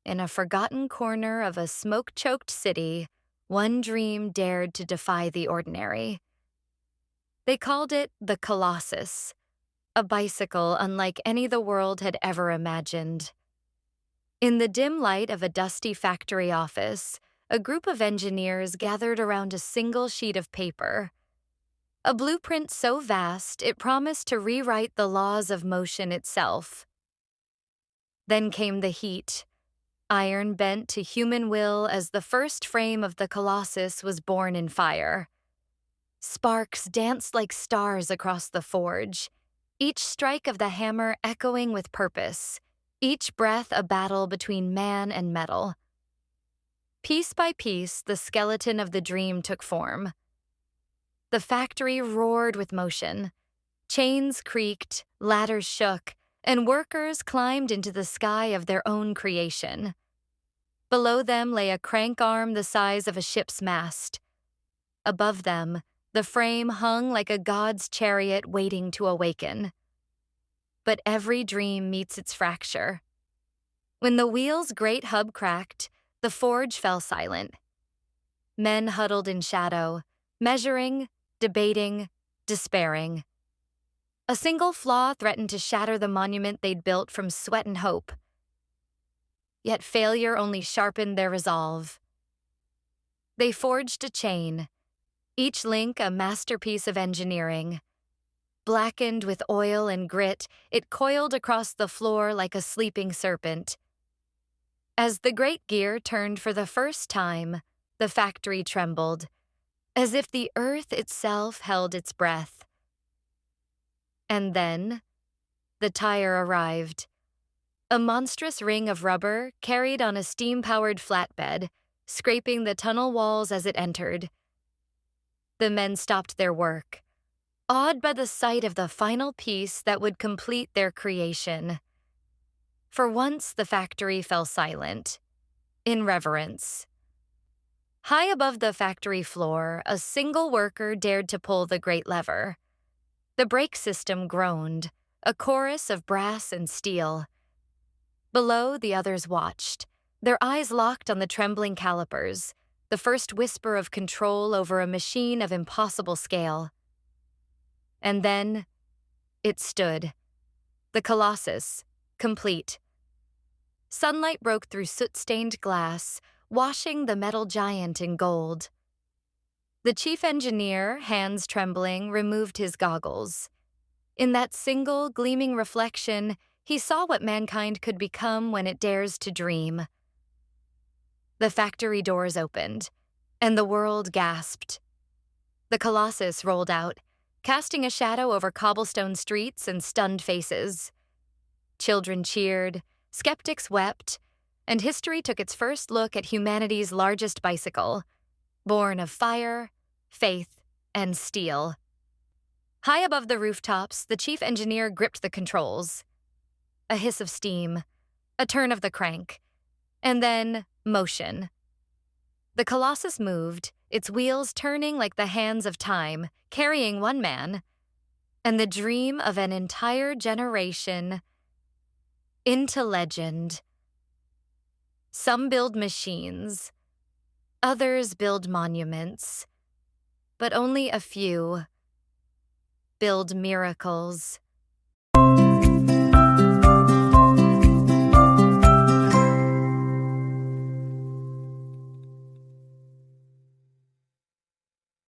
in a forgotten corner of a smoke-choked city, one dream dared to defy the ordinary. They called it the Colossus, a bicycle unlike any the world had ever imagined. In the dim light of a dusty factory office, a group of engineers gathered around a single sheet of paper. A blueprint so vast it promised to rewrite the laws of motion itself. Then came the heat, iron bent to human will as the first frame of the Colossus was born in fire. Sparks danced like stars across the forge, each strike of the hammer echoing with purpose, each breath a battle between man and metal. Piece by piece, the skeleton of the dream took form. The factory roared with motion. Chains creaked, ladders shook, and workers climbed into the sky of their own creation. Below them lay a crank arm the size of a ship's mast. Above them, the frame hung like a god's chariot waiting to awaken. But every dream meets its fracture. When the wheel's great hub cracked, the forge fell silent. Men huddled in shadow, measuring, debating, despairing. A single flaw threatened to shatter the monument they'd built from sweat and hope. Yet failure only sharpened their resolve. They forged a chain, each link a masterpiece of engineering. Blackened with oil and grit, it coiled across the floor like a sleeping serpent. As the great gear turned for the first time, the factory trembled, as if the earth itself held its breath. And then, the tire arrived. A monstrous ring of rubber carried on a steam-powered flatbed, scraping the tunnel walls as it entered. The men stopped their work, awed by the sight of the final piece that would complete their creation. For once, the factory fell silent, in reverence. High above the factory floor, a single worker dared to pull the great lever. The brake system groaned, a chorus of brass and steel. Below, the others watched, their eyes locked on the trembling calipers, the first whisper of control over a machine of impossible scale. And then, it stood. The Colossus, complete. Sunlight broke through soot-stained glass, washing the metal giant in gold. The chief engineer, hands trembling, removed his goggles. In that single, gleaming reflection, he saw what mankind could become when it dares to dream. The factory doors opened, and the world gasped. The Colossus rolled out, casting a shadow over cobblestone streets and stunned faces. Children cheered, skeptics wept, and history took its first look at humanity's largest bicycle, born of fire, faith, and steel. High above the rooftops, the chief engineer gripped the controls. A hiss of steam, a turn of the crank, and then motion. The Colossus moved, its wheels turning like the hands of time, carrying one man, and the dream of an entire generation into legend. Some build machines, others build monuments, but only a few build miracles.